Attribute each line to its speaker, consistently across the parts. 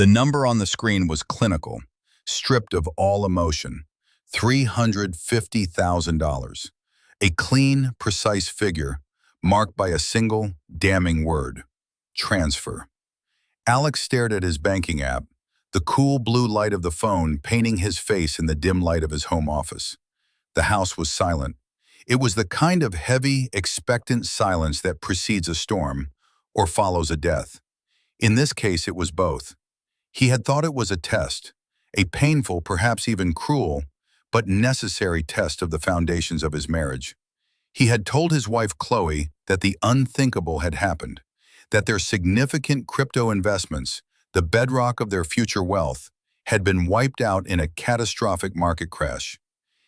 Speaker 1: The number on the screen was clinical, stripped of all emotion. $350,000. A clean, precise figure, marked by a single, damning word: transfer. Alex stared at his banking app, the cool blue light of the phone painting his face in the dim light of his home office. The house was silent. It was the kind of heavy, expectant silence that precedes a storm or follows a death. In this case, it was both. He had thought it was a test, a painful, perhaps even cruel, but necessary test of the foundations of his marriage. He had told his wife Chloe that the unthinkable had happened, that their significant crypto investments, the bedrock of their future wealth, had been wiped out in a catastrophic market crash.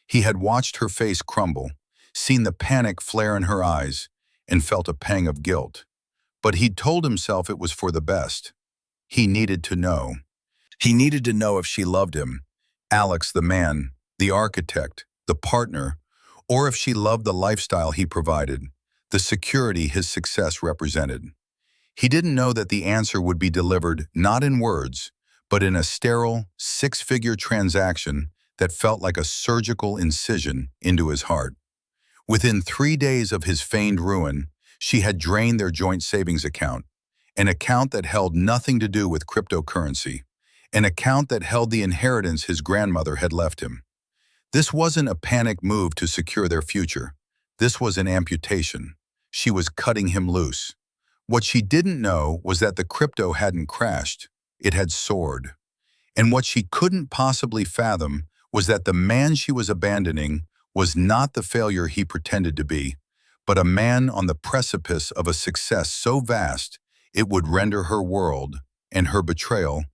Speaker 1: He had watched her face crumble, seen the panic flare in her eyes, and felt a pang of guilt. But he'd told himself it was for the best. He needed to know. He needed to know if she loved him, Alex the man, the architect, the partner, or if she loved the lifestyle he provided, the security his success represented. He didn't know that the answer would be delivered not in words, but in a sterile, six-figure transaction that felt like a surgical incision into his heart. Within 3 days of his feigned ruin, she had drained their joint savings account, an account that held nothing to do with cryptocurrency, an account that held the inheritance his grandmother had left him. This wasn't a panic move to secure their future. This was an amputation. She was cutting him loose. What she didn't know was that the crypto hadn't crashed, it had soared. And what she couldn't possibly fathom was that the man she was abandoning was not the failure he pretended to be, but a man on the precipice of a success so vast it would render her world, and her betrayal,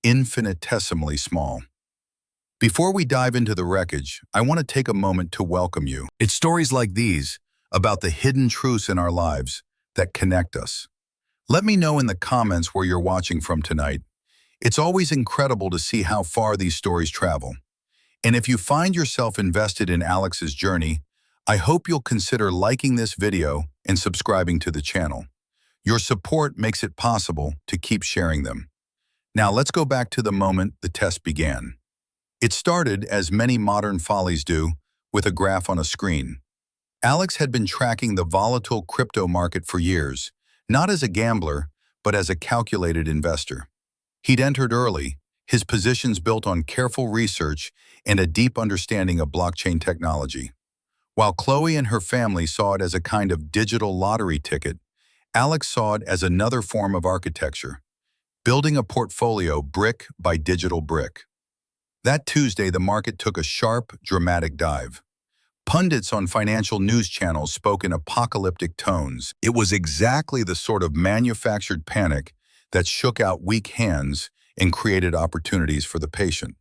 Speaker 1: infinitesimally small. Before we dive into the wreckage, I want to take a moment to welcome you. It's stories like these, about the hidden truths in our lives, that connect us. Let me know in the comments where you're watching from tonight. It's always incredible to see how far these stories travel. And if you find yourself invested in Alex's journey, I hope you'll consider liking this video and subscribing to the channel. Your support makes it possible to keep sharing them. Now let's go back to the moment the test began. It started, as many modern follies do, with a graph on a screen. Alex had been tracking the volatile crypto market for years, not as a gambler, but as a calculated investor. He'd entered early, his positions built on careful research and a deep understanding of blockchain technology. While Chloe and her family saw it as a kind of digital lottery ticket, Alex saw it as another form of architecture, building a portfolio brick by digital brick. That Tuesday, the market took a sharp, dramatic dive. Pundits on financial news channels spoke in apocalyptic tones. It was exactly the sort of manufactured panic that shook out weak hands and created opportunities for the patient.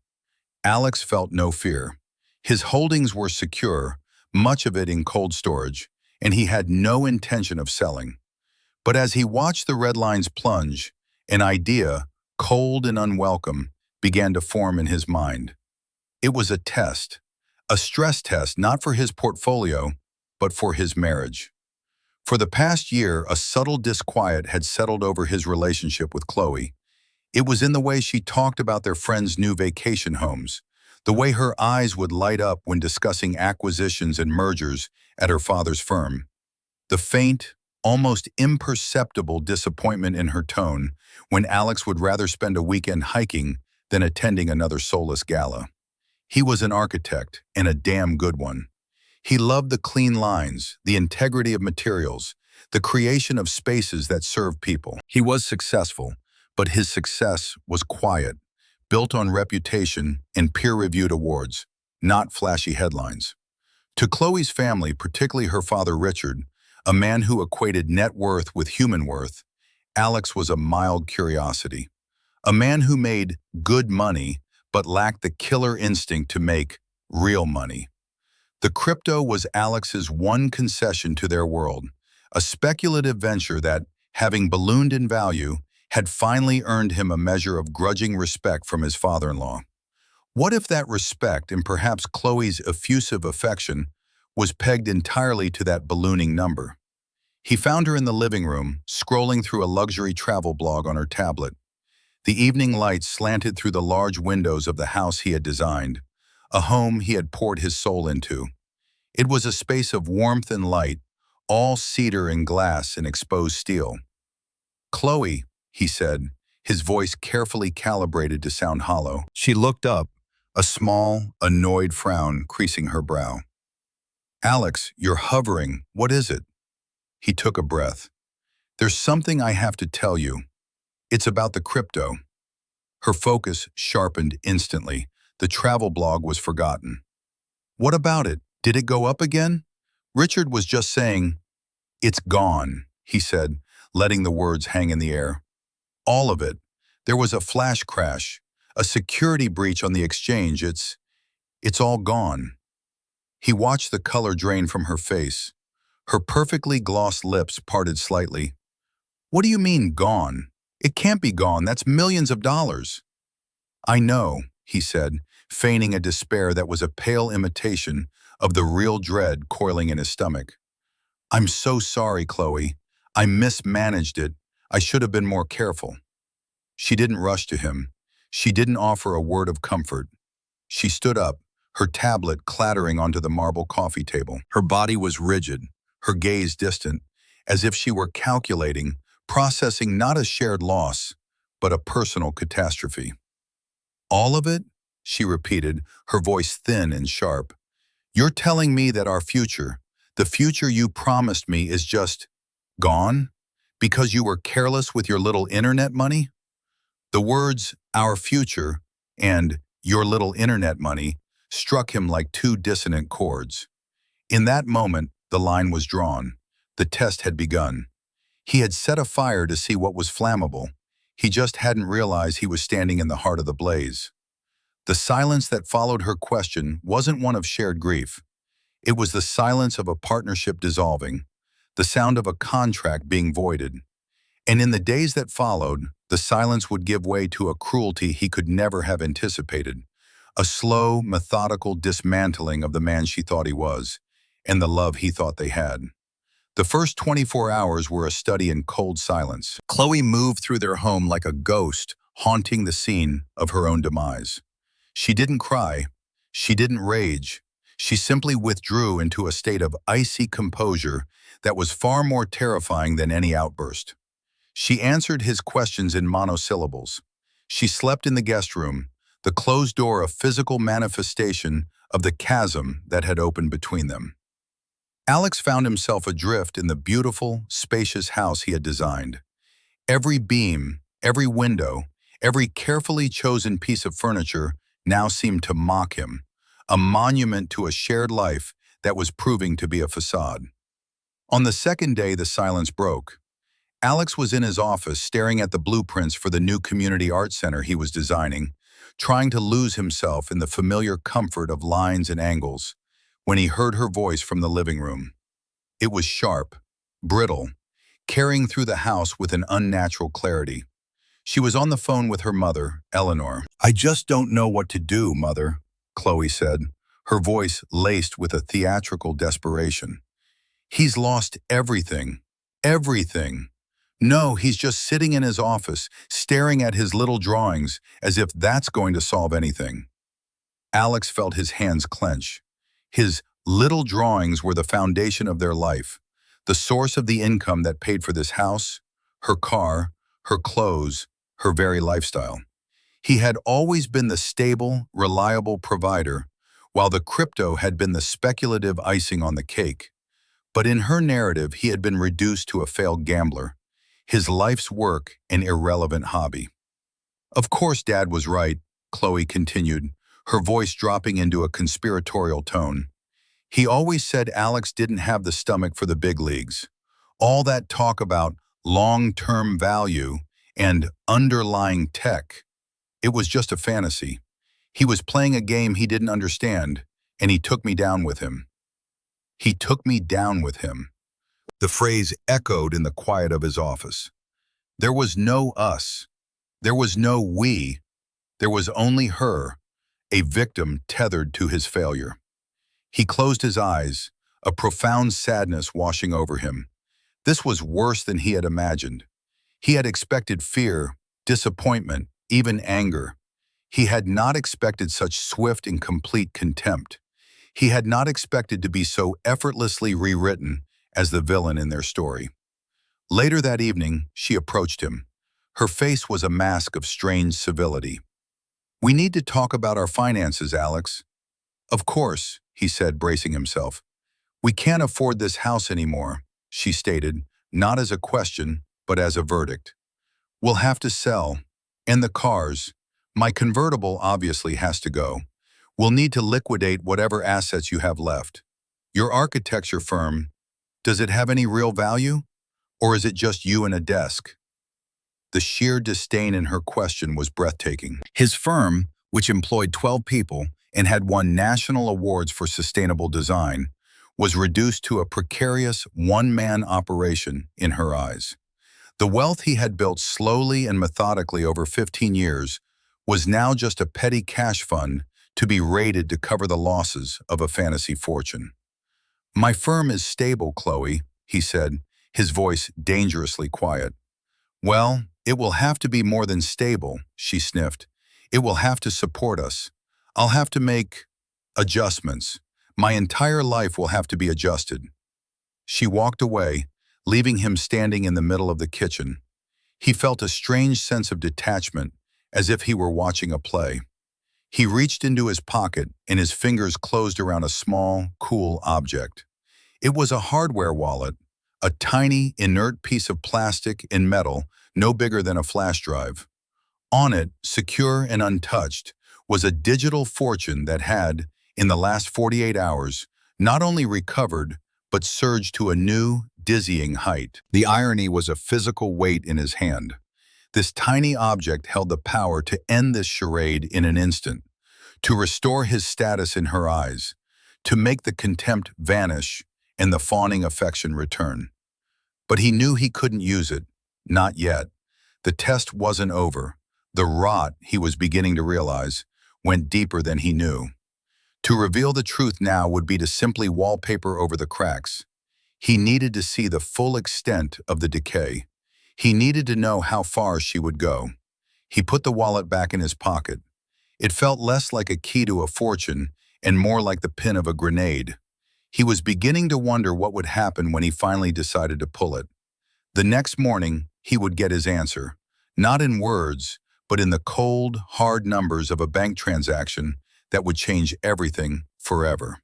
Speaker 1: Alex felt no fear. His holdings were secure, much of it in cold storage, and he had no intention of selling. But as he watched the red lines plunge, an idea, cold and unwelcome, began to form in his mind. It was a test, a stress test, not for his portfolio, but for his marriage. For the past year, a subtle disquiet had settled over his relationship with Chloe. It was in the way she talked about their friends' new vacation homes, the way her eyes would light up when discussing acquisitions and mergers at her father's firm, the faint, almost imperceptible disappointment in her tone when Alex would rather spend a weekend hiking than attending another soulless gala. He was an architect, and a damn good one. He loved the clean lines, the integrity of materials, the creation of spaces that serve people. He was successful, but his success was quiet, built on reputation and peer-reviewed awards, not flashy headlines. To Chloe's family, particularly her father Richard, a man who equated net worth with human worth, Alex was a mild curiosity. A man who made good money but lacked the killer instinct to make real money. The crypto was Alex's one concession to their world, a speculative venture that, having ballooned in value, had finally earned him a measure of grudging respect from his father-in-law. What if that respect, and perhaps Chloe's effusive affection, was pegged entirely to that ballooning number? He found her in the living room, scrolling through a luxury travel blog on her tablet. The evening light slanted through the large windows of the house he had designed, a home he had poured his soul into. It was a space of warmth and light, all cedar and glass and exposed steel. "Chloe," he said, his voice carefully calibrated to sound hollow. She looked up, a small, annoyed frown creasing her brow. "Alex, you're hovering. What is it?" He took a breath. "There's something I have to tell you. It's about the crypto." Her focus sharpened instantly. The travel blog was forgotten. "What about it? Did it go up again?" Richard was just saying, "It's gone," he said, letting the words hang in the air. "All of it. There was a flash crash, a security breach on the exchange. It's all gone." He watched the color drain from her face. Her perfectly glossed lips parted slightly. "What do you mean, gone? It can't be gone. That's millions of dollars." "I know," he said, feigning a despair that was a pale imitation of the real dread coiling in his stomach. "I'm so sorry, Chloe. I mismanaged it. I should have been more careful." She didn't rush to him. She didn't offer a word of comfort. She stood up, her tablet clattering onto the marble coffee table. Her body was rigid, her gaze distant, as if she were calculating, processing not a shared loss, but a personal catastrophe. "All of it?" she repeated, her voice thin and sharp. "You're telling me that our future, the future you promised me, is just gone? Because you were careless with your little internet money?" The words, "our future," and "your little internet money," struck him like two dissonant chords. In that moment, the line was drawn. The test had begun. He had set a fire to see what was flammable. He just hadn't realized he was standing in the heart of the blaze. The silence that followed her question wasn't one of shared grief. It was the silence of a partnership dissolving, the sound of a contract being voided. And in the days that followed, the silence would give way to a cruelty he could never have anticipated, a slow, methodical dismantling of the man she thought he was, and the love he thought they had. The first 24 hours were a study in cold silence. Chloe moved through their home like a ghost, haunting the scene of her own demise. She didn't cry. She didn't rage. She simply withdrew into a state of icy composure that was far more terrifying than any outburst. She answered his questions in monosyllables. She slept in the guest room, the closed door a physical manifestation of the chasm that had opened between them. Alex found himself adrift in the beautiful, spacious house he had designed. Every beam, every window, every carefully chosen piece of furniture now seemed to mock him, a monument to a shared life that was proving to be a facade. On the second day, the silence broke. Alex was in his office staring at the blueprints for the new community art center he was designing, trying to lose himself in the familiar comfort of lines and angles, when he heard her voice from the living room. It was sharp, brittle, carrying through the house with an unnatural clarity. She was on the phone with her mother, Eleanor. "I just don't know what to do, Mother," Chloe said, her voice laced with a theatrical desperation. "He's lost everything. Everything. No, he's just sitting in his office, staring at his little drawings, as if that's going to solve anything." Alex felt his hands clench. His little drawings were the foundation of their life, the source of the income that paid for this house, her car, her clothes, her very lifestyle. He had always been the stable, reliable provider, while the crypto had been the speculative icing on the cake. But in her narrative, he had been reduced to a failed gambler, his life's work an irrelevant hobby. "Of course Dad was right," Chloe continued, her voice dropping into a conspiratorial tone. "He always said Alex didn't have the stomach for the big leagues. All that talk about long-term value and underlying tech, it was just a fantasy. He was playing a game he didn't understand, and he took me down with him." He took me down with him. The phrase echoed in the quiet of his office. There was no us. There was no we. There was only her, a victim tethered to his failure. He closed his eyes, a profound sadness washing over him. This was worse than he had imagined. He had expected fear, disappointment, even anger. He had not expected such swift and complete contempt. He had not expected to be so effortlessly rewritten as the villain in their story. Later that evening, she approached him. Her face was a mask of strange civility. "We need to talk about our finances, Alex." "Of course," he said, bracing himself. "We can't afford this house anymore," she stated, not as a question, but as a verdict. "We'll have to sell. And the cars. My convertible obviously has to go. We'll need to liquidate whatever assets you have left. Your architecture firm, does it have any real value? Or is it just you and a desk?" The sheer disdain in her question was breathtaking. His firm, which employed 12 people and had won national awards for sustainable design, was reduced to a precarious one-man operation in her eyes. The wealth he had built slowly and methodically over 15 years was now just a petty cash fund to be raided to cover the losses of a fantasy fortune. "My firm is stable, Chloe," he said, his voice dangerously quiet. "Well, it will have to be more than stable," she sniffed. "It will have to support us. I'll have to make adjustments. My entire life will have to be adjusted." She walked away, leaving him standing in the middle of the kitchen. He felt a strange sense of detachment, as if he were watching a play. He reached into his pocket, and his fingers closed around a small, cool object. It was a hardware wallet, a tiny, inert piece of plastic and metal no bigger than a flash drive. On it, secure and untouched, was a digital fortune that had, in the last 48 hours, not only recovered, but surged to a new, dizzying height. The irony was a physical weight in his hand. This tiny object held the power to end this charade in an instant, to restore his status in her eyes, to make the contempt vanish and the fawning affection return. But he knew he couldn't use it, not yet. The test wasn't over. The rot, he was beginning to realize, went deeper than he knew. To reveal the truth now would be to simply wallpaper over the cracks. He needed to see the full extent of the decay. He needed to know how far she would go. He put the wallet back in his pocket. It felt less like a key to a fortune and more like the pin of a grenade. He was beginning to wonder what would happen when he finally decided to pull it. The next morning, he would get his answer, not in words, but in the cold, hard numbers of a bank transaction that would change everything forever.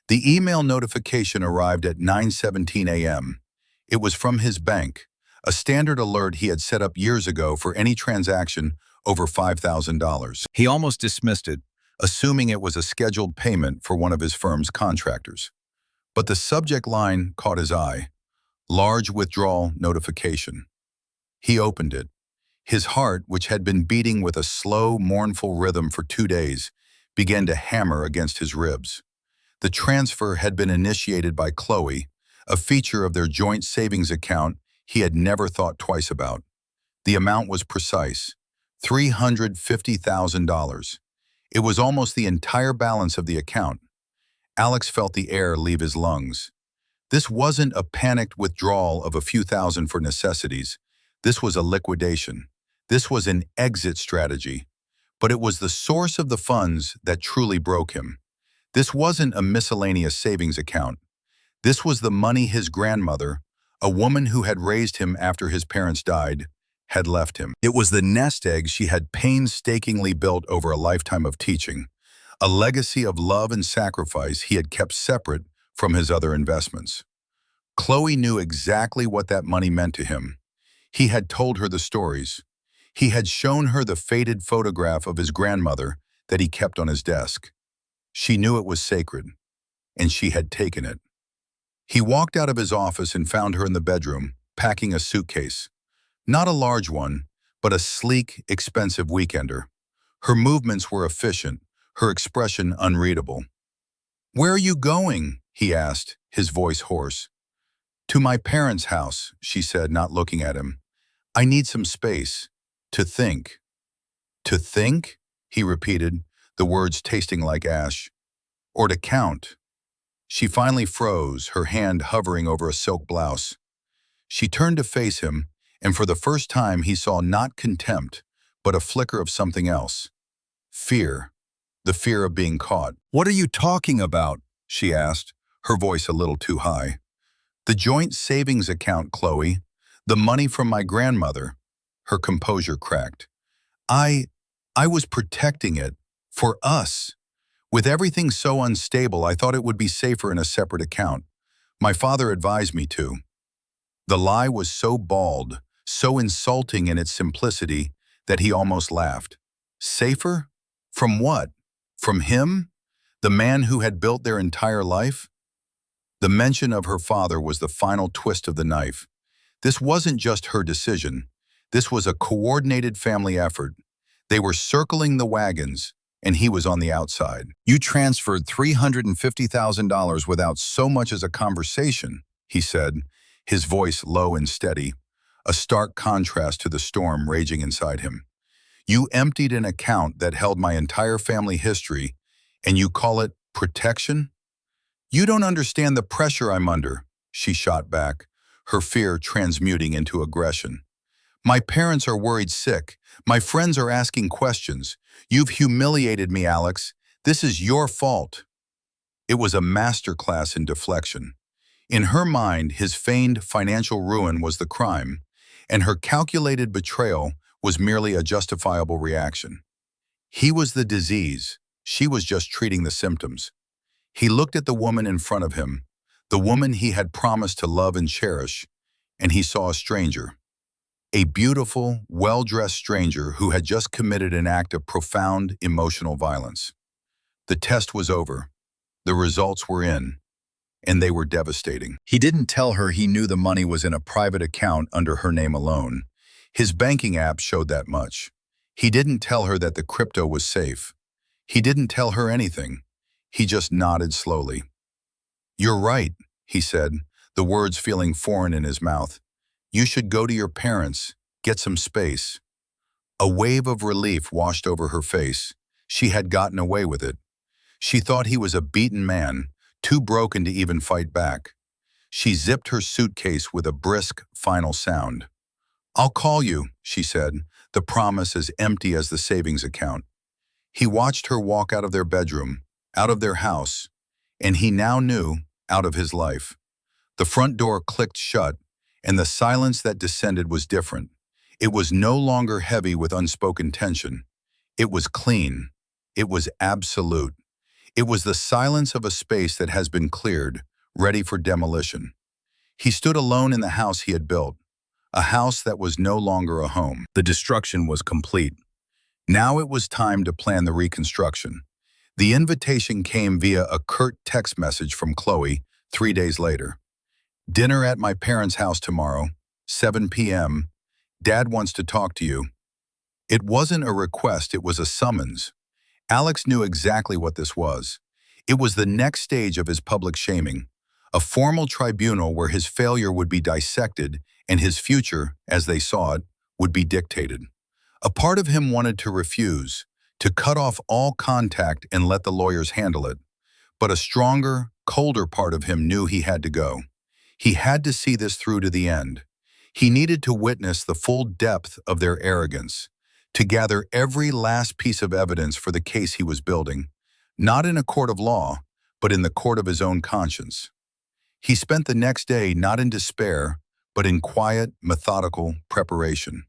Speaker 1: The email notification arrived at 9:17 a.m. It was from his bank, a standard alert he had set up years ago for any transaction over $5,000. He almost dismissed it, assuming it was a scheduled payment for one of his firm's contractors. But the subject line caught his eye: large withdrawal notification. He opened it. His heart, which had been beating with a slow, mournful rhythm for 2 days, began to hammer against his ribs. The transfer had been initiated by Chloe, a feature of their joint savings account he had never thought twice about. The amount was precise: $350,000. It was almost the entire balance of the account. Alex felt the air leave his lungs. This wasn't a panicked withdrawal of a few thousand for necessities. This was a liquidation. This was an exit strategy. But it was the source of the funds that truly broke him. This wasn't a miscellaneous savings account. This was the money his grandmother, a woman who had raised him after his parents died, had left him. It was the nest egg she had painstakingly built over a lifetime of teaching, a legacy of love and sacrifice he had kept separate from his other investments. Chloe knew exactly what that money meant to him. He had told her the stories. He had shown her the faded photograph of his grandmother that he kept on his desk. She knew it was sacred, and she had taken it. He walked out of his office and found her in the bedroom, packing a suitcase. Not a large one, but a sleek, expensive weekender. Her movements were efficient, her expression unreadable. "Where are you going?" he asked, his voice hoarse. "To my parents' house," she said, not looking at him. "I need some space. To think." "To think?" he repeated, the words tasting like ash. "Or to count?" She finally froze, her hand hovering over a silk blouse. She turned to face him, and for the first time he saw not contempt, but a flicker of something else. Fear. The fear of being caught. "What are you talking about?" she asked, her voice a little too high. "The joint savings account, Chloe. The money from my grandmother." Her composure cracked. I was protecting it. For us. With everything so unstable, I thought it would be safer in a separate account. My father advised me to." The lie was so bald, so insulting in its simplicity, that he almost laughed. Safer? From what? From him? The man who had built their entire life? The mention of her father was the final twist of the knife. This wasn't just her decision. This was a coordinated family effort. They were circling the wagons, and he was on the outside. "You transferred $350,000 without so much as a conversation," he said, his voice low and steady, a stark contrast to the storm raging inside him. "You emptied an account that held my entire family history, and you call it protection? You don't understand the pressure I'm under," she shot back, her fear transmuting into aggression. "My parents are worried sick. My friends are asking questions. You've humiliated me, Alex. This is your fault." It was a masterclass in deflection. In her mind, his feigned financial ruin was the crime, and her calculated betrayal was merely a justifiable reaction. He was the disease. She was just treating the symptoms. He looked at the woman in front of him, the woman he had promised to love and cherish, and he saw a stranger. A beautiful, well-dressed stranger who had just committed an act of profound emotional violence. The test was over. The results were in, and they were devastating. He didn't tell her he knew the money was in a private account under her name alone. His banking app showed that much. He didn't tell her that the crypto was safe. He didn't tell her anything. He just nodded slowly. "You're right," he said, the words feeling foreign in his mouth. "You should go to your parents, get some space." A wave of relief washed over her face. She had gotten away with it. She thought he was a beaten man, too broken to even fight back. She zipped her suitcase with a brisk, final sound. "I'll call you," she said, the promise as empty as the savings account. He watched her walk out of their bedroom, out of their house, and he now knew, out of his life. The front door clicked shut, and the silence that descended was different. It was no longer heavy with unspoken tension. It was clean. It was absolute. It was the silence of a space that has been cleared, ready for demolition. He stood alone in the house he had built, a house that was no longer a home. The destruction was complete. Now it was time to plan the reconstruction. The invitation came via a curt text message from Chloe 3 days later. "Dinner at my parents' house tomorrow, 7 p.m. Dad wants to talk to you." It wasn't a request, it was a summons. Alex knew exactly what this was. It was the next stage of his public shaming, a formal tribunal where his failure would be dissected and his future, as they saw it, would be dictated. A part of him wanted to refuse, to cut off all contact and let the lawyers handle it. But a stronger, colder part of him knew he had to go. He had to see this through to the end. He needed to witness the full depth of their arrogance, to gather every last piece of evidence for the case he was building, not in a court of law, but in the court of his own conscience. He spent the next day not in despair, but in quiet, methodical preparation.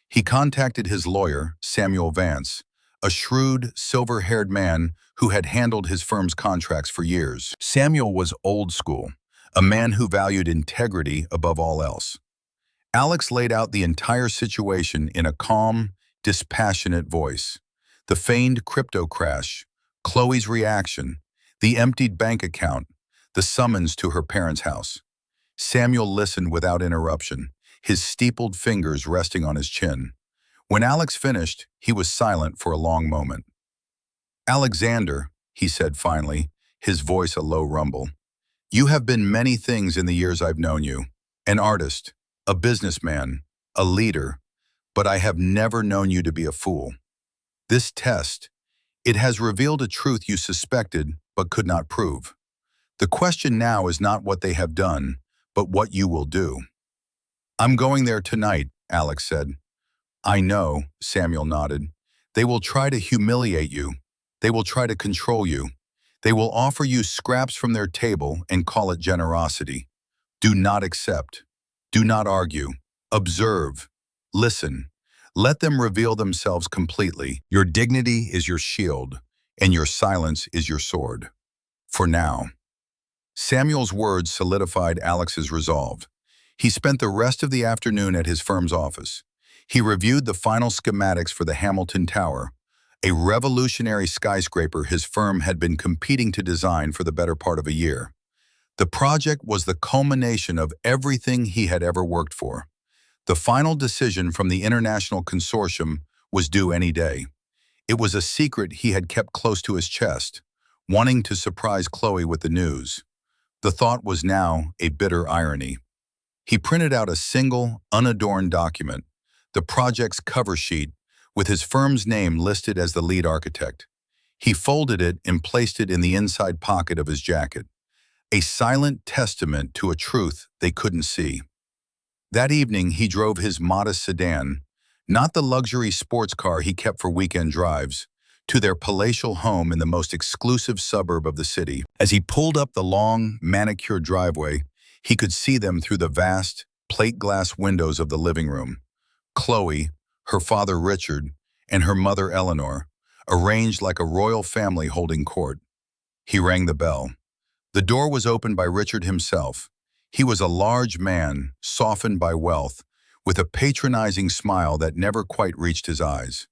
Speaker 1: He contacted his lawyer, Samuel Vance, a shrewd, silver-haired man who had handled his firm's contracts for years. Samuel was old school, a man who valued integrity above all else. Alex laid out the entire situation in a calm, dispassionate voice. The feigned crypto crash, Chloe's reaction, the emptied bank account, the summons to her parents' house. Samuel listened without interruption, his steepled fingers resting on his chin. When Alex finished, he was silent for a long moment. "Alexander," he said finally, his voice a low rumble, "you have been many things in the years I've known you. An artist, a businessman, a leader, but I have never known you to be a fool. This test, it has revealed a truth you suspected but could not prove. The question now is not what they have done, but what you will do." "I'm going there tonight," Alex said. I know, Samuel nodded. They will try to humiliate you. They will try to control you. They will offer you scraps from their table and call it generosity. Do not accept. Do not argue. Observe. Listen. Let them reveal themselves completely. Your dignity is your shield, and your silence is your sword. For now. Samuel's words solidified Alex's resolve. He spent the rest of the afternoon at his firm's office. He reviewed the final schematics for the Hamilton Tower, a revolutionary skyscraper his firm had been competing to design for the better part of a year. The project was the culmination of everything he had ever worked for. The final decision from the international consortium was due any day. It was a secret he had kept close to his chest, wanting to surprise Chloe with the news. The thought was now a bitter irony. He printed out a single, unadorned document, the project's cover sheet, with his firm's name listed as the lead architect. He folded it and placed it in the inside pocket of his jacket, a silent testament to a truth they couldn't see. That evening, he drove his modest sedan, not the luxury sports car he kept for weekend drives, to their palatial home in the most exclusive suburb of the city. As he pulled up the long, manicured driveway, he could see them through the vast, plate glass windows of the living room. Chloe, her father Richard, and her mother Eleanor, arranged like a royal family holding court. He rang the bell. The door was opened by Richard himself. He was a large man, softened by wealth, with a patronizing smile that never quite reached his eyes.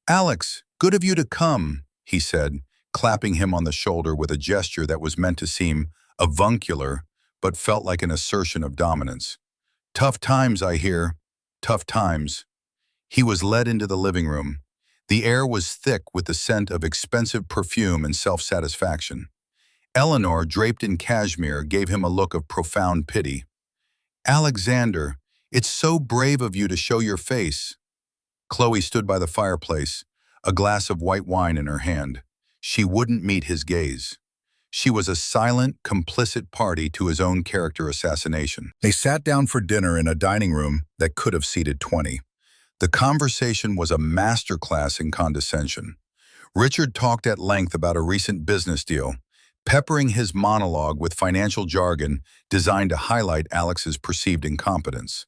Speaker 1: "Alex, good of you to come," he said, clapping him on the shoulder with a gesture that was meant to seem avuncular, but felt like an assertion of dominance. "Tough times, I hear. Tough times." He was led into the living room. The air was thick with the scent of expensive perfume and self-satisfaction. Eleanor, draped in cashmere, gave him a look of profound pity. "Alexander, it's so brave of you to show your face." Chloe stood by the fireplace, a glass of white wine in her hand. She wouldn't meet his gaze. She was a silent, complicit party to his own character assassination. They sat down for dinner in a dining room that could have seated 20. The conversation was a masterclass in condescension. Richard talked at length about a recent business deal, peppering his monologue with financial jargon designed to highlight Alex's perceived incompetence.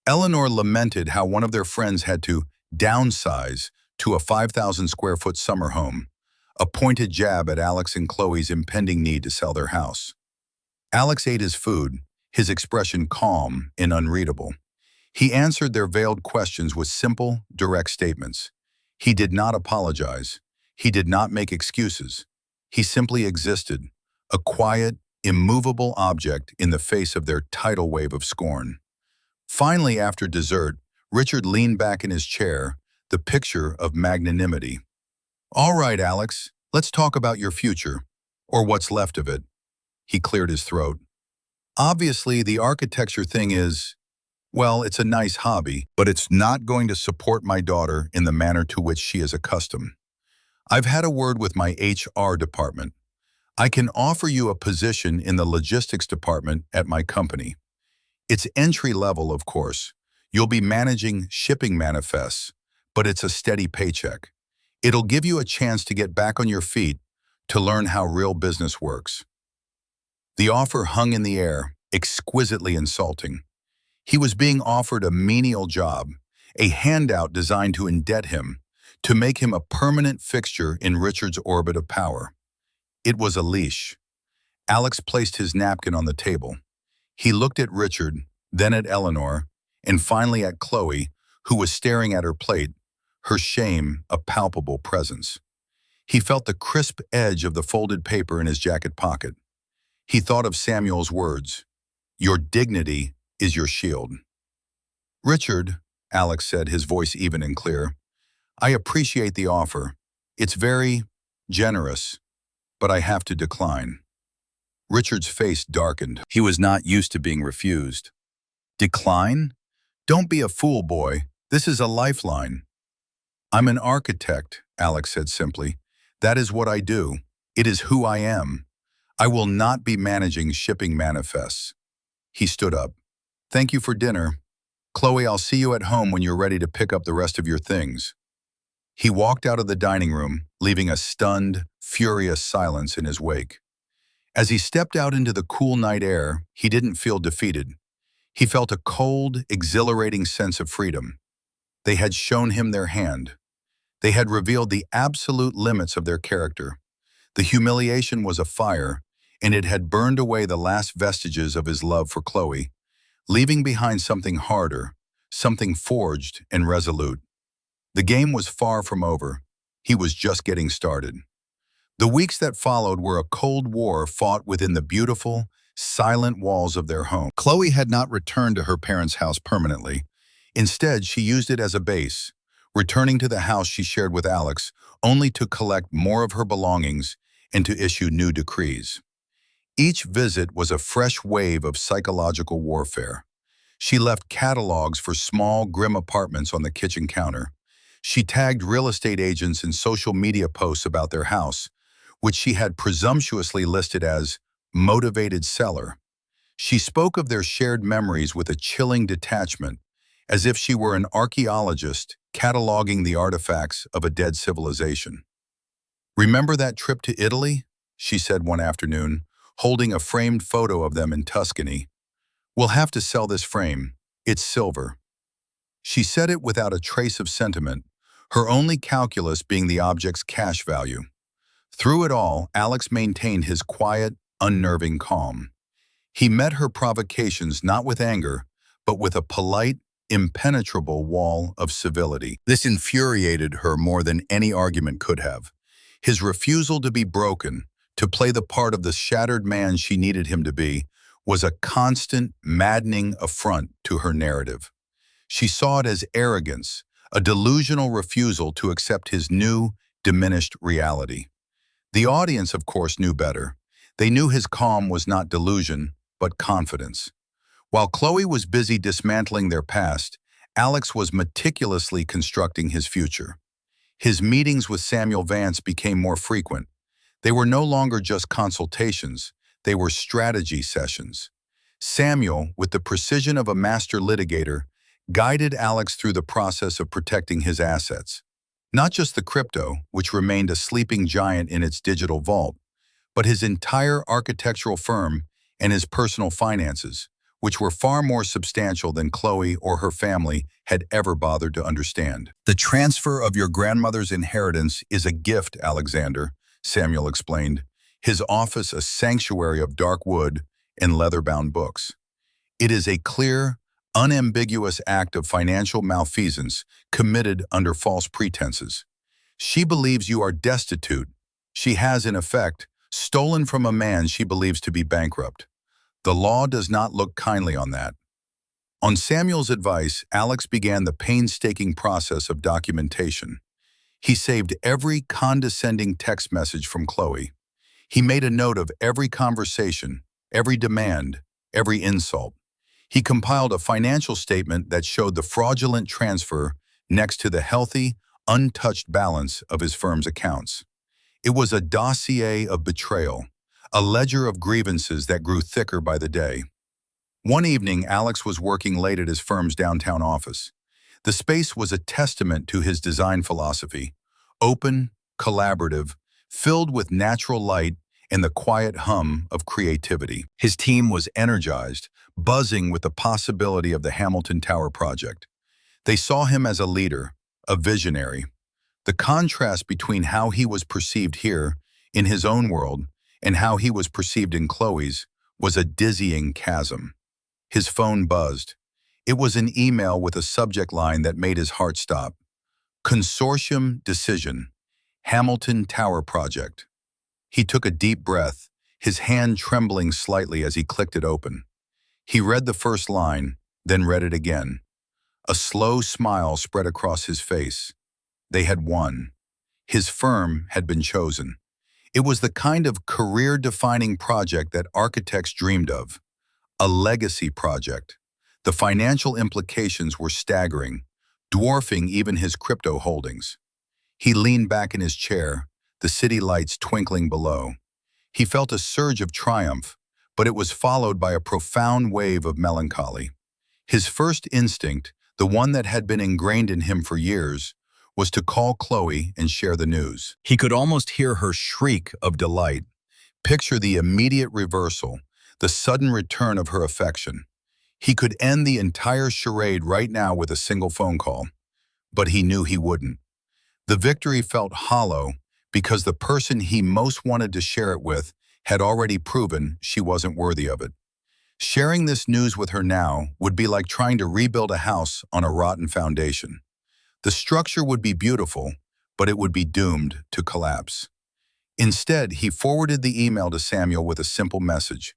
Speaker 1: Eleanor lamented how one of their friends had to downsize to a 5,000 square foot summer home, a pointed jab at Alex and Chloe's impending need to sell their house. Alex ate his food, his expression calm and unreadable. He answered their veiled questions with simple, direct statements. He did not apologize. He did not make excuses. He simply existed, a quiet, immovable object in the face of their tidal wave of scorn. Finally, after dessert, Richard leaned back in his chair, the picture of magnanimity. "All right, Alex, let's talk about your future, or what's left of it." He cleared his throat. "Obviously, the architecture thing is, well, it's a nice hobby, but it's not going to support my daughter in the manner to which she is accustomed. I've had a word with my HR department. I can offer you a position in the logistics department at my company. It's entry level, of course. You'll be managing shipping manifests, but it's a steady paycheck. It'll give you a chance to get back on your feet, to learn how real business works." The offer hung in the air, exquisitely insulting. He was being offered a menial job, a handout designed to indebt him, to make him a permanent fixture in Richard's orbit of power. It was a leash. Alex placed his napkin on the table. He looked at Richard, then at Eleanor, and finally at Chloe, who was staring at her plate, her shame a palpable presence. He felt the crisp edge of the folded paper in his jacket pocket. He thought of Samuel's words, "Your dignity is your shield." "Richard," Alex said, his voice even and clear, "I appreciate the offer. It's very generous, but I have to decline." Richard's face darkened. He was not used to being refused. "Decline? Don't be a fool, boy. This is a lifeline." "I'm an architect," Alex said simply. "That is what I do. It is who I am. I will not be managing shipping manifests." He stood up. "Thank you for dinner." Chloe, I'll see you at home when you're ready to pick up the rest of your things. He walked out of the dining room, leaving a stunned, furious silence in his wake. As he stepped out into the cool night air, he didn't feel defeated. He felt a cold, exhilarating sense of freedom. They had shown him their hand. They had revealed the absolute limits of their character. The humiliation was a fire, and it had burned away the last vestiges of his love for Chloe, leaving behind something harder, something forged and resolute. The game was far from over. He was just getting started. The weeks that followed were a cold war fought within the beautiful, silent walls of their home. Chloe had not returned to her parents' house permanently. Instead, she used it as a base, returning to the house she shared with Alex, only to collect more of her belongings and to issue new decrees. Each visit was a fresh wave of psychological warfare. She left catalogs for small, grim apartments on the kitchen counter. She tagged real estate agents in social media posts about their house, which she had presumptuously listed as motivated seller. She spoke of their shared memories with a chilling detachment, as if she were an archaeologist cataloging the artifacts of a dead civilization. "Remember that trip to Italy?" she said one afternoon, holding a framed photo of them in Tuscany. "We'll have to sell this frame. It's silver." She said it without a trace of sentiment, her only calculus being the object's cash value. Through it all, Alex maintained his quiet, unnerving calm. He met her provocations not with anger, but with a polite, impenetrable wall of civility. This infuriated her more than any argument could have. His refusal to be broken, to play the part of the shattered man she needed him to be, was a constant, maddening affront to her narrative. She saw it as arrogance, a delusional refusal to accept his new, diminished reality. The audience, of course, knew better. They knew his calm was not delusion, but confidence. While Chloe was busy dismantling their past, Alex was meticulously constructing his future. His meetings with Samuel Vance became more frequent. They were no longer just consultations, they were strategy sessions. Samuel, with the precision of a master litigator, guided Alex through the process of protecting his assets. Not just the crypto, which remained a sleeping giant in its digital vault, but his entire architectural firm and his personal finances, which were far more substantial than Chloe or her family had ever bothered to understand. "The transfer of your grandmother's inheritance is a gift, Alexander," Samuel explained, his office a sanctuary of dark wood and leather-bound books. "It is a clear, unambiguous act of financial malfeasance committed under false pretenses. She believes you are destitute. She has, in effect, stolen from a man she believes to be bankrupt. The law does not look kindly on that." On Samuel's advice, Alex began the painstaking process of documentation. He saved every condescending text message from Chloe. He made a note of every conversation, every demand, every insult. He compiled a financial statement that showed the fraudulent transfer next to the healthy, untouched balance of his firm's accounts. It was a dossier of betrayal, a ledger of grievances that grew thicker by the day. One evening, Alex was working late at his firm's downtown office. The space was a testament to his design philosophy, open, collaborative, filled with natural light and the quiet hum of creativity. His team was energized, buzzing with the possibility of the Hamilton Tower project. They saw him as a leader, a visionary. The contrast between how he was perceived here, in his own world, and how he was perceived in Chloe's, was a dizzying chasm. His phone buzzed. It was an email with a subject line that made his heart stop. Consortium Decision, Hamilton Tower Project. He took a deep breath, his hand trembling slightly as he clicked it open. He read the first line, then read it again. A slow smile spread across his face. They had won. His firm had been chosen. It was the kind of career-defining project that architects dreamed of. A legacy project. The financial implications were staggering, dwarfing even his crypto holdings. He leaned back in his chair, the city lights twinkling below. He felt a surge of triumph, but it was followed by a profound wave of melancholy. His first instinct, the one that had been ingrained in him for years, was to call Chloe and share the news. He could almost hear her shriek of delight, picture the immediate reversal, the sudden return of her affection. He could end the entire charade right now with a single phone call, but he knew he wouldn't. The victory felt hollow because the person he most wanted to share it with had already proven she wasn't worthy of it. Sharing this news with her now would be like trying to rebuild a house on a rotten foundation. The structure would be beautiful, but it would be doomed to collapse. Instead, he forwarded the email to Samuel with a simple message.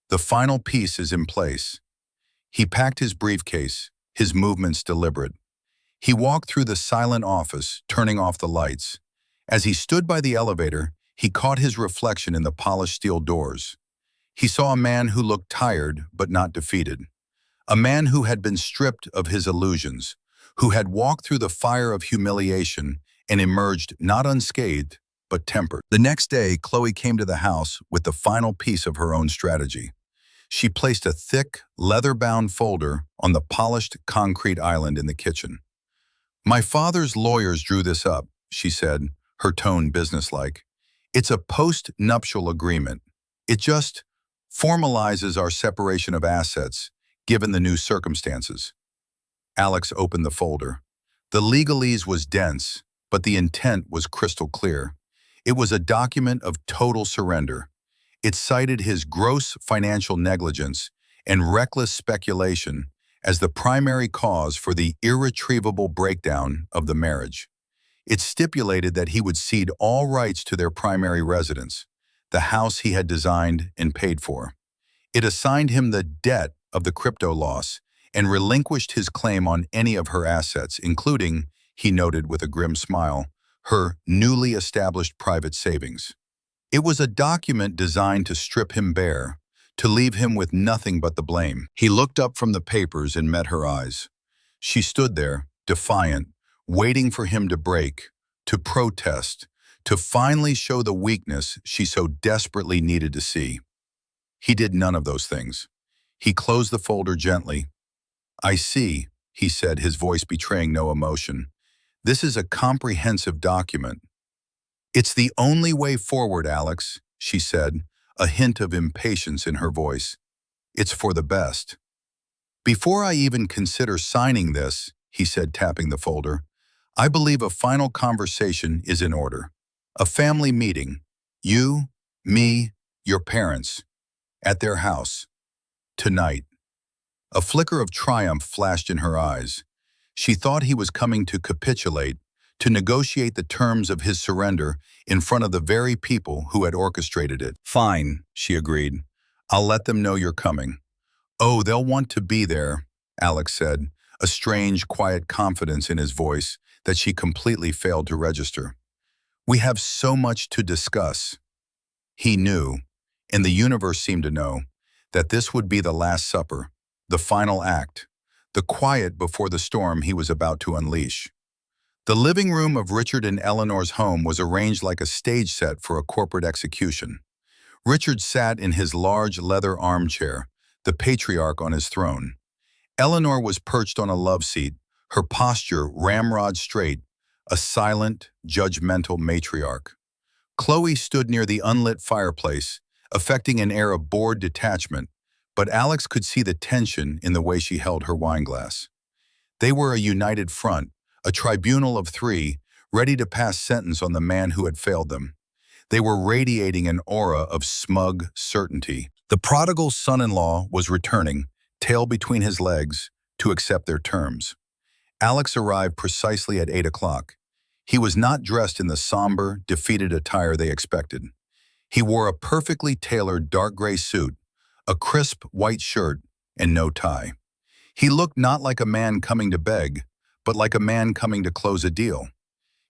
Speaker 1: The final piece is in place. He packed his briefcase, his movements deliberate. He walked through the silent office, turning off the lights. As he stood by the elevator, he caught his reflection in the polished steel doors. He saw a man who looked tired but not defeated. A man who had been stripped of his illusions, who had walked through the fire of humiliation and emerged not unscathed, but tempered. The next day, Chloe came to the house with the final piece of her own strategy. She placed a thick, leather-bound folder on the polished concrete island in the kitchen. "My father's lawyers drew this up," she said, her tone businesslike. "It's a post-nuptial agreement. It just formalizes our separation of assets, given the new circumstances." Alex opened the folder. The legalese was dense, but the intent was crystal clear. It was a document of total surrender. It cited his gross financial negligence and reckless speculation as the primary cause for the irretrievable breakdown of the marriage. It stipulated that he would cede all rights to their primary residence, the house he had designed and paid for. It assigned him the debt of the crypto loss and relinquished his claim on any of her assets, including, he noted with a grim smile, her newly established private savings. It was a document designed to strip him bare, to leave him with nothing but the blame. He looked up from the papers and met her eyes. She stood there, defiant, waiting for him to break, to protest, to finally show the weakness she so desperately needed to see. He did none of those things. He closed the folder gently. "I see," he said, his voice betraying no emotion. "This is a comprehensive document." "It's the only way forward, Alex," she said, a hint of impatience in her voice. "It's for the best." "Before I even consider signing this," he said, tapping the folder, "I believe a final conversation is in order. A family meeting. You, me, your parents. At their house. Tonight." A flicker of triumph flashed in her eyes. She thought he was coming to capitulate, to negotiate the terms of his surrender in front of the very people who had orchestrated it. "Fine," she agreed. "I'll let them know you're coming." "Oh, they'll want to be there," Alex said, a strange, quiet confidence in his voice that she completely failed to register. "We have so much to discuss." He knew, and the universe seemed to know, that this would be the Last Supper, the final act, the quiet before the storm he was about to unleash. The living room of Richard and Eleanor's home was arranged like a stage set for a corporate execution. Richard sat in his large leather armchair, the patriarch on his throne. Eleanor was perched on a love seat, her posture ramrod straight, a silent, judgmental matriarch. Chloe stood near the unlit fireplace, affecting an air of bored detachment, but Alex could see the tension in the way she held her wineglass. They were a united front, a tribunal of three, ready to pass sentence on the man who had failed them. They were radiating an aura of smug certainty. The prodigal son-in-law was returning, tail between his legs, to accept their terms. Alex arrived precisely at 8 o'clock. He was not dressed in the somber, defeated attire they expected. He wore a perfectly tailored dark gray suit, a crisp white shirt, and no tie. He looked not like a man coming to beg, but like a man coming to close a deal.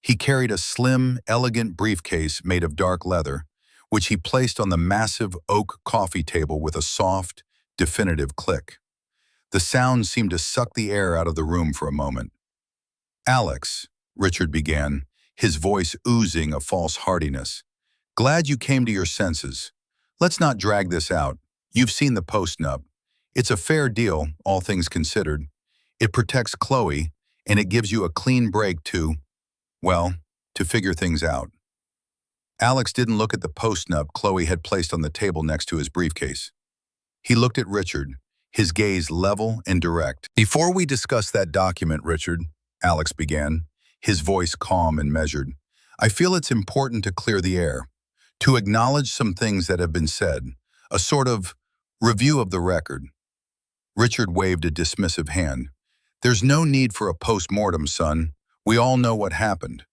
Speaker 1: He carried a slim, elegant briefcase made of dark leather, which he placed on the massive oak coffee table with a soft, definitive click. The sound seemed to suck the air out of the room for a moment. "Alex," Richard began, his voice oozing a false heartiness. "Glad you came to your senses. Let's not drag this out. You've seen the post-nup. It's a fair deal, all things considered. It protects Chloe, and it gives you a clean break to, well, to figure things out. Alex didn't look at the post-nup Chloe had placed on the table next to his briefcase. He looked at Richard, his gaze level and direct. "Before we discuss that document, Richard," Alex began, his voice calm and measured, "I feel it's important to clear the air, to acknowledge some things that have been said, a sort of review of the record." Richard waved a dismissive hand. "There's no need for a post-mortem, son. We all know what happened."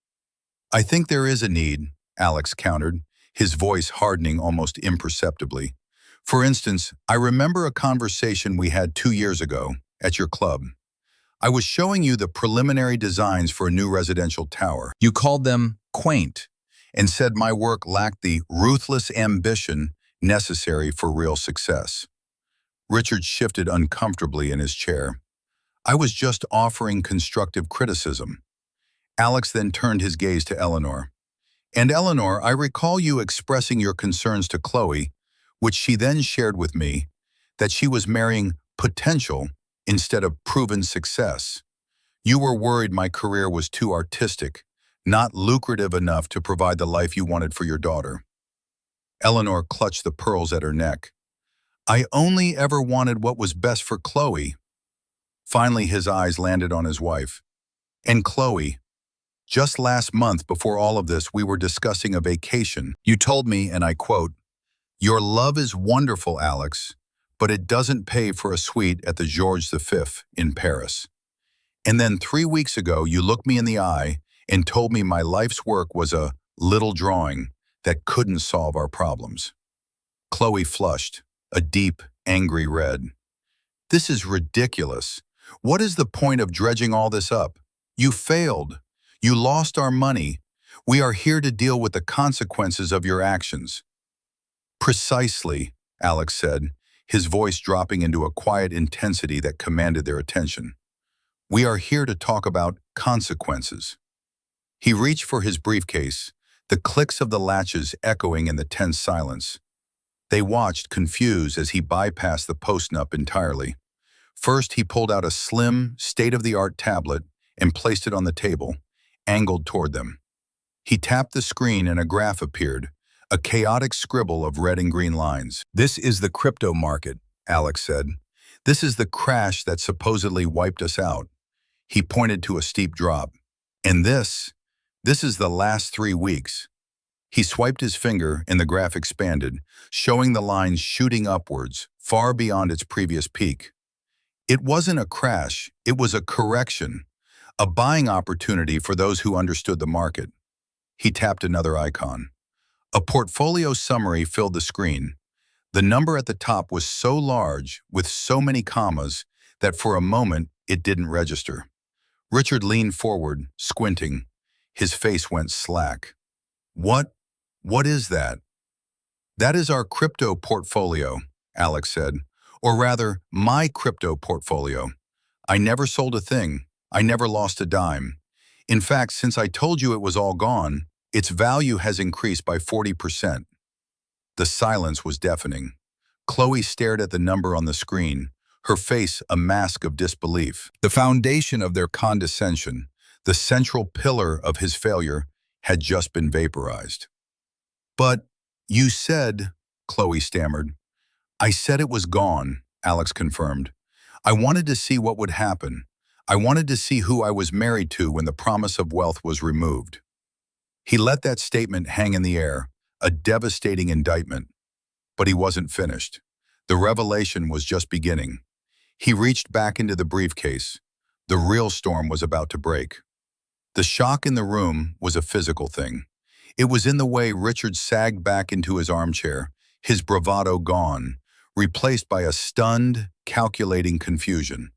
Speaker 1: "I think there is a need," Alex countered, his voice hardening almost imperceptibly. "For instance, I remember a conversation we had 2 years ago at your club. I was showing you the preliminary designs for a new residential tower. You called them quaint and said my work lacked the ruthless ambition necessary for real success." Richard shifted uncomfortably in his chair. "I was just offering constructive criticism." Alex then turned his gaze to Eleanor. "And Eleanor, I recall you expressing your concerns to Chloe, which she then shared with me, that she was marrying potential instead of proven success. You were worried my career was too artistic, not lucrative enough to provide the life you wanted for your daughter." Eleanor clutched the pearls at her neck. "I only ever wanted what was best for Chloe." Finally, his eyes landed on his wife. "And Chloe, just last month before all of this, we were discussing a vacation. You told me, and I quote, 'Your love is wonderful, Alex, but it doesn't pay for a suite at the Georges V in Paris.' And then 3 weeks ago, you looked me in the eye and told me my life's work was a little drawing that couldn't solve our problems." Chloe flushed, a deep, angry red. "This is ridiculous. What is the point of dredging all this up? You failed. You lost our money. We are here to deal with the consequences of your actions." "Precisely," Alex said, his voice dropping into a quiet intensity that commanded their attention. "We are here to talk about consequences." He reached for his briefcase, the clicks of the latches echoing in the tense silence. They watched, confused, as he bypassed the post-nup entirely. First, he pulled out a slim, state-of-the-art tablet and placed it on the table, angled toward them. He tapped the screen and a graph appeared, a chaotic scribble of red and green lines. "This is the crypto market," Alex said. "This is the crash that supposedly wiped us out." He pointed to a steep drop. "And this is the last 3 weeks. He swiped his finger and the graph expanded, showing the lines shooting upwards, far beyond its previous peak. It wasn't a crash, it was a correction, a buying opportunity for those who understood the market. He tapped another icon. A portfolio summary filled the screen. The number at the top was so large, with so many commas, that for a moment it didn't register. Richard leaned forward, squinting. His face went slack. What is that?" "That is our crypto portfolio," Alex said. "Or rather, my crypto portfolio. I never sold a thing. I never lost a dime. In fact, since I told you it was all gone, its value has increased by 40%. The silence was deafening. Chloe stared at the number on the screen, her face a mask of disbelief. The foundation of their condescension, the central pillar of his failure, had just been vaporized. "But you said," Chloe stammered. "I said it was gone," Alex confirmed. "I wanted to see what would happen. I wanted to see who I was married to when the promise of wealth was removed." He let that statement hang in the air, a devastating indictment. But he wasn't finished. The revelation was just beginning. He reached back into the briefcase. The real storm was about to break. The shock in the room was a physical thing. It was in the way Richard sagged back into his armchair, his bravado gone, replaced by a stunned, calculating confusion.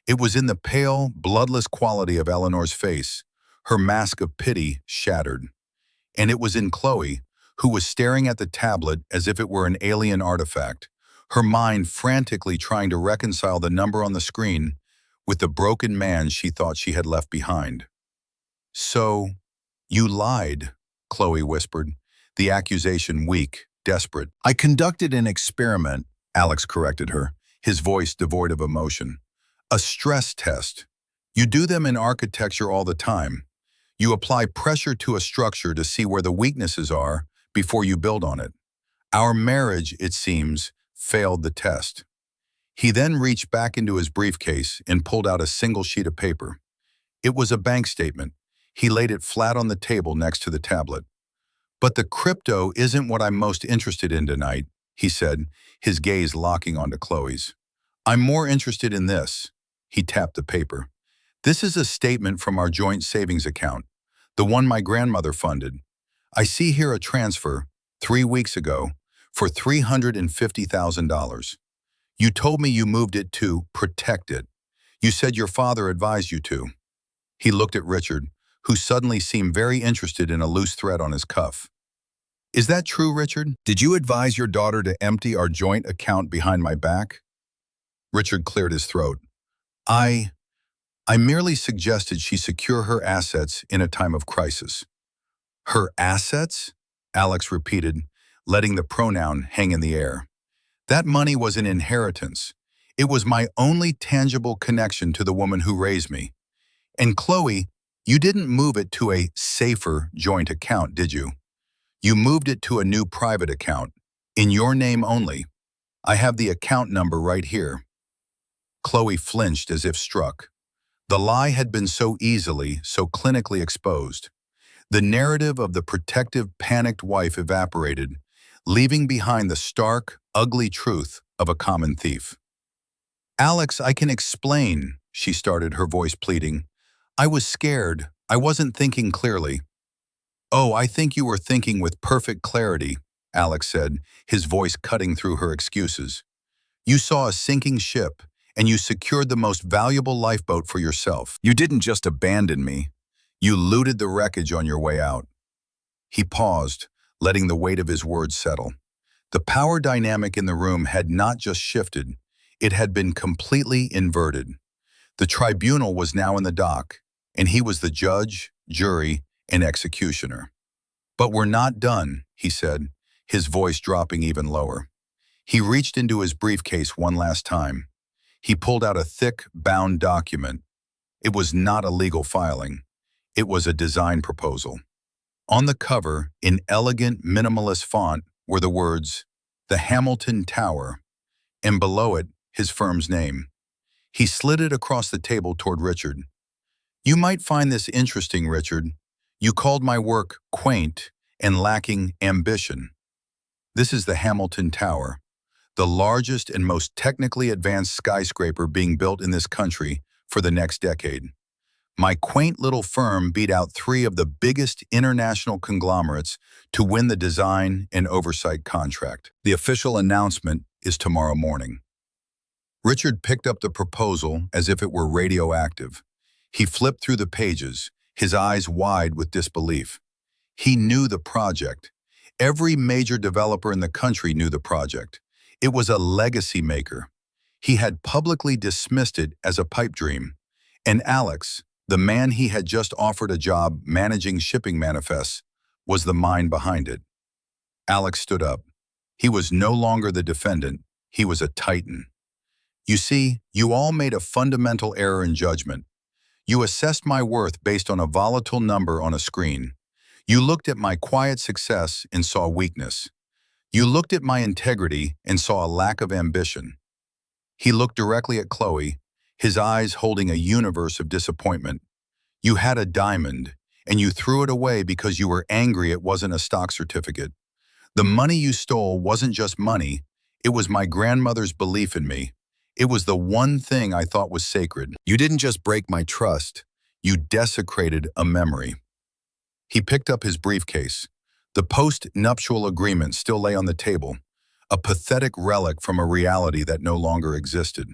Speaker 1: It was in the pale, bloodless quality of Eleanor's face, her mask of pity shattered. And it was in Chloe, who was staring at the tablet as if it were an alien artifact, her mind frantically trying to reconcile the number on the screen with the broken man she thought she had left behind. "So, you lied," Chloe whispered, the accusation weak, desperate. "I conducted an experiment," Alex corrected her, his voice devoid of emotion. A stress test. You do them in architecture all the time. You apply pressure to a structure to see where the weaknesses are before you build on it. Our marriage, it seems, failed the test. He then reached back into his briefcase and pulled out a single sheet of paper. It was a bank statement. He laid it flat on the table next to the tablet. "But the crypto isn't what I'm most interested in tonight," he said, his gaze locking onto Chloe's. "I'm more interested in this." He tapped the paper. "This is a statement from our joint savings account, the one my grandmother funded. I see here a transfer, 3 weeks ago, for $350,000. You told me you moved it to protect it. You said your father advised you to." He looked at Richard, who suddenly seemed very interested in a loose thread on his cuff. "Is that true, Richard? Did you advise your daughter to empty our joint account behind my back?" Richard cleared his throat. I merely suggested she secure her assets in a time of crisis." "Her assets?" Alex repeated, letting the pronoun hang in the air. "That money was an inheritance. It was my only tangible connection to the woman who raised me. And Chloe, you didn't move it to a safer joint account, did you? You moved it to a new private account, in your name only. I have the account number right here." Chloe flinched as if struck. The lie had been so easily, so clinically exposed. The narrative of the protective, panicked wife evaporated, leaving behind the stark, ugly truth of a common thief. "Alex, I can explain," she started, her voice pleading. "I was scared. I wasn't thinking clearly." "Oh, I think you were thinking with perfect clarity," Alex said, his voice cutting through her excuses. "You saw a sinking ship, and you secured the most valuable lifeboat for yourself. You didn't just abandon me. You looted the wreckage on your way out." He paused, letting the weight of his words settle. The power dynamic in the room had not just shifted, it had been completely inverted. The tribunal was now in the dock, and he was the judge, jury, and executioner. "But we're not done," he said, his voice dropping even lower. He reached into his briefcase one last time. He pulled out a thick, bound document. It was not a legal filing. It was a design proposal. On the cover, in elegant, minimalist font, were the words, "The Hamilton Tower," and below it, his firm's name. He slid it across the table toward Richard. "You might find this interesting, Richard. You called my work quaint and lacking ambition. This is the Hamilton Tower, the largest and most technically advanced skyscraper being built in this country for the next decade. My quaint little firm beat out 3 of the biggest international conglomerates to win the design and oversight contract. The official announcement is tomorrow morning." Richard picked up the proposal as if it were radioactive. He flipped through the pages, his eyes wide with disbelief. He knew the project. Every major developer in the country knew the project. It was a legacy maker. He had publicly dismissed it as a pipe dream. And Alex, the man he had just offered a job managing shipping manifests, was the mind behind it. Alex stood up. He was no longer the defendant. He was a titan. "You see, you all made a fundamental error in judgment. You assessed my worth based on a volatile number on a screen. You looked at my quiet success and saw weakness. You looked at my integrity and saw a lack of ambition." He looked directly at Chloe, his eyes holding a universe of disappointment. "You had a diamond, and you threw it away because you were angry it wasn't a stock certificate. The money you stole wasn't just money, it was my grandmother's belief in me. It was the one thing I thought was sacred. You didn't just break my trust, you desecrated a memory." He picked up his briefcase. The post-nuptial agreement still lay on the table, a pathetic relic from a reality that no longer existed.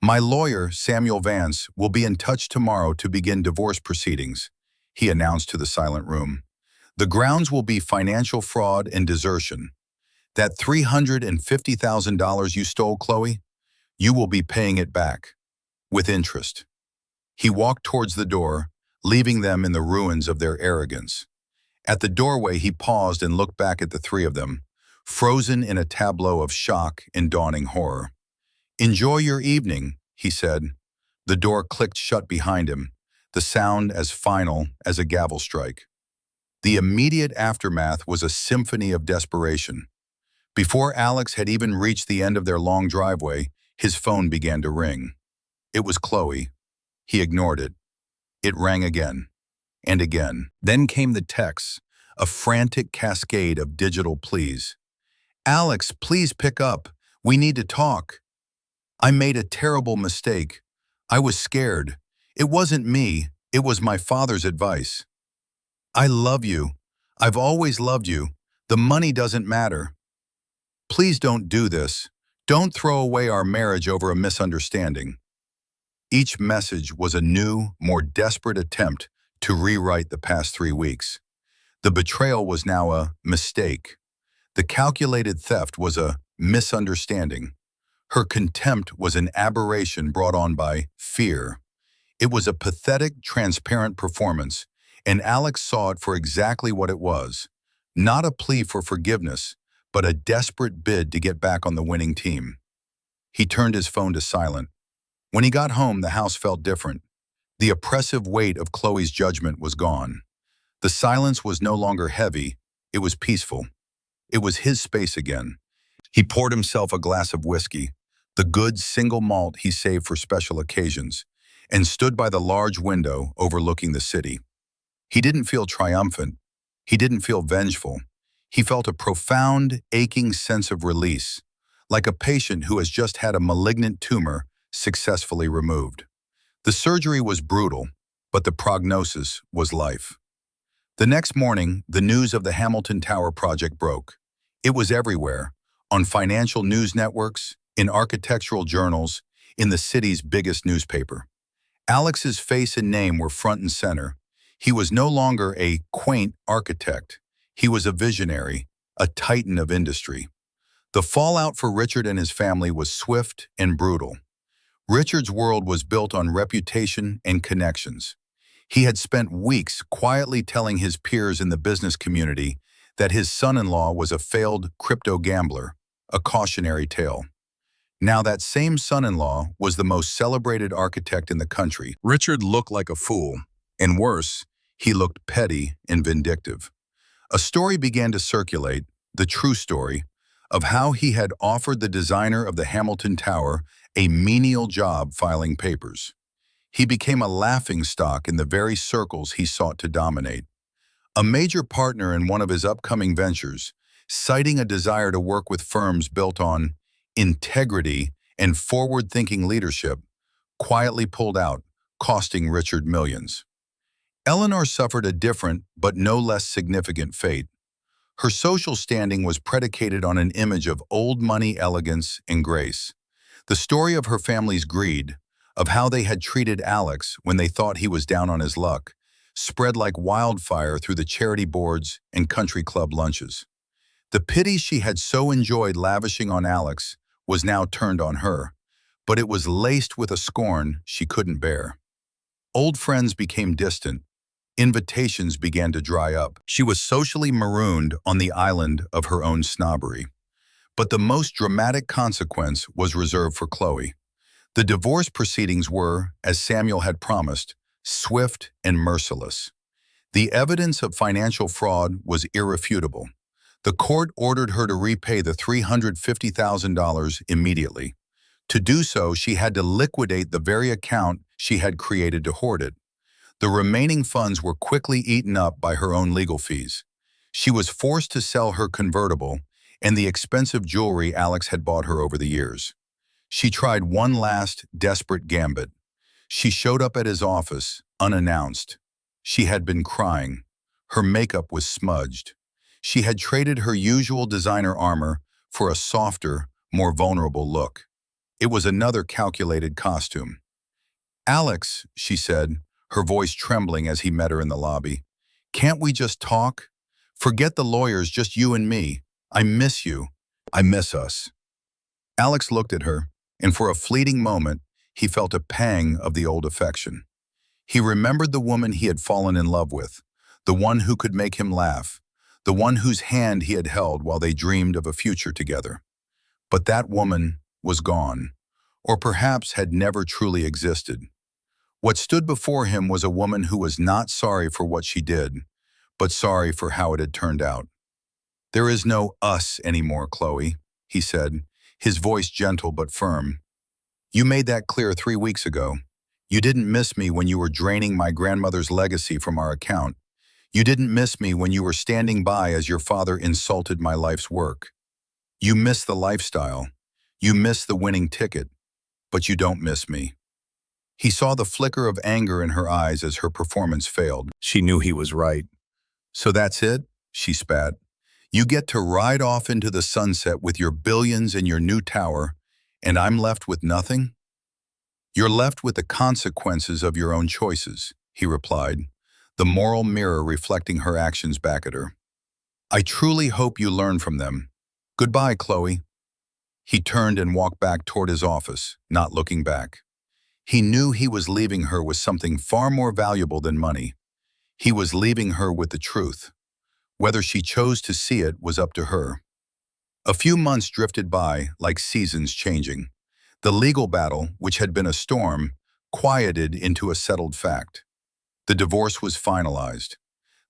Speaker 1: "My lawyer, Samuel Vance, will be in touch tomorrow to begin divorce proceedings," he announced to the silent room. "The grounds will be financial fraud and desertion. That $350,000 you stole, Chloe, you will be paying it back, with interest." He walked towards the door, leaving them in the ruins of their arrogance. At the doorway, he paused and looked back at the 3 of them, frozen in a tableau of shock and dawning horror. "Enjoy your evening," he said. The door clicked shut behind him, the sound as final as a gavel strike. The immediate aftermath was a symphony of desperation. Before Alex had even reached the end of their long driveway, his phone began to ring. It was Chloe. He ignored it. It rang again and again. Then came the texts, a frantic cascade of digital pleas. "Alex, please pick up. We need to talk. I made a terrible mistake. I was scared. It wasn't me. It was my father's advice. I love you. I've always loved you. The money doesn't matter. Please don't do this. Don't throw away our marriage over a misunderstanding." Each message was a new, more desperate attempt to rewrite the past 3 weeks. The betrayal was now a mistake. The calculated theft was a misunderstanding. Her contempt was an aberration brought on by fear. It was a pathetic, transparent performance, and Alex saw it for exactly what it was. Not a plea for forgiveness, but a desperate bid to get back on the winning team. He turned his phone to silent. When he got home, the house felt different. The oppressive weight of Chloe's judgment was gone. The silence was no longer heavy, it was peaceful. It was his space again. He poured himself a glass of whiskey, the good single malt he saved for special occasions, and stood by the large window overlooking the city. He didn't feel triumphant. He didn't feel vengeful. He felt a profound, aching sense of release, like a patient who has just had a malignant tumor successfully removed. The surgery was brutal, but the prognosis was life. The next morning, the news of the Hamilton Tower project broke. It was everywhere, on financial news networks, in architectural journals, in the city's biggest newspaper. Alex's face and name were front and center. He was no longer a quaint architect. He was a visionary, a titan of industry. The fallout for Richard and his family was swift and brutal. Richard's world was built on reputation and connections. He had spent weeks quietly telling his peers in the business community that his son-in-law was a failed crypto gambler, a cautionary tale. Now that same son-in-law was the most celebrated architect in the country. Richard looked like a fool, and worse, he looked petty and vindictive. A story began to circulate, the true story, of how he had offered the designer of the Hamilton Tower a menial job filing papers. He became a laughingstock in the very circles he sought to dominate. A major partner in one of his upcoming ventures, citing a desire to work with firms built on integrity and forward-thinking leadership, quietly pulled out, costing Richard millions. Eleanor suffered a different but no less significant fate. Her social standing was predicated on an image of old money elegance and grace. The story of her family's greed, of how they had treated Alex when they thought he was down on his luck, spread like wildfire through the charity boards and country club lunches. The pity she had so enjoyed lavishing on Alex was now turned on her, but it was laced with a scorn she couldn't bear. Old friends became distant. Invitations began to dry up. She was socially marooned on the island of her own snobbery. But the most dramatic consequence was reserved for Chloe. The divorce proceedings were, as Samuel had promised, swift and merciless. The evidence of financial fraud was irrefutable. The court ordered her to repay the $350,000 immediately. To do so, she had to liquidate the very account she had created to hoard it. The remaining funds were quickly eaten up by her own legal fees. She was forced to sell her convertible and the expensive jewelry Alex had bought her over the years. She tried one last, desperate gambit. She showed up at his office, unannounced. She had been crying. Her makeup was smudged. She had traded her usual designer armor for a softer, more vulnerable look. It was another calculated costume. "Alex," she said, her voice trembling as he met her in the lobby, "can't we just talk? Forget the lawyers, just you and me. I miss you. I miss us." Alex looked at her, and for a fleeting moment, he felt a pang of the old affection. He remembered the woman he had fallen in love with, the one who could make him laugh, the one whose hand he had held while they dreamed of a future together. But that woman was gone. or perhaps had never truly existed. What stood before him was a woman who was not sorry for what she did, but sorry for how it had turned out. "There is no us anymore, Chloe," he said, his voice gentle but firm. "You made that clear 3 weeks ago. You didn't miss me when you were draining my grandmother's legacy from our account. You didn't miss me when you were standing by as your father insulted my life's work. You miss the lifestyle. You miss the winning ticket, but you don't miss me." He saw the flicker of anger in her eyes as her performance failed. She knew he was right. "So that's it?" she spat. "You get to ride off into the sunset with your billions and your new tower, and I'm left with nothing?" "You're left with the consequences of your own choices," he replied, the moral mirror reflecting her actions back at her. "I truly hope you learn from them. Goodbye, Chloe." He turned and walked back toward his office, not looking back. He knew he was leaving her with something far more valuable than money. He was leaving her with the truth. Whether she chose to see it was up to her. A few months drifted by, like seasons changing. The legal battle, which had been a storm, quieted into a settled fact. The divorce was finalized.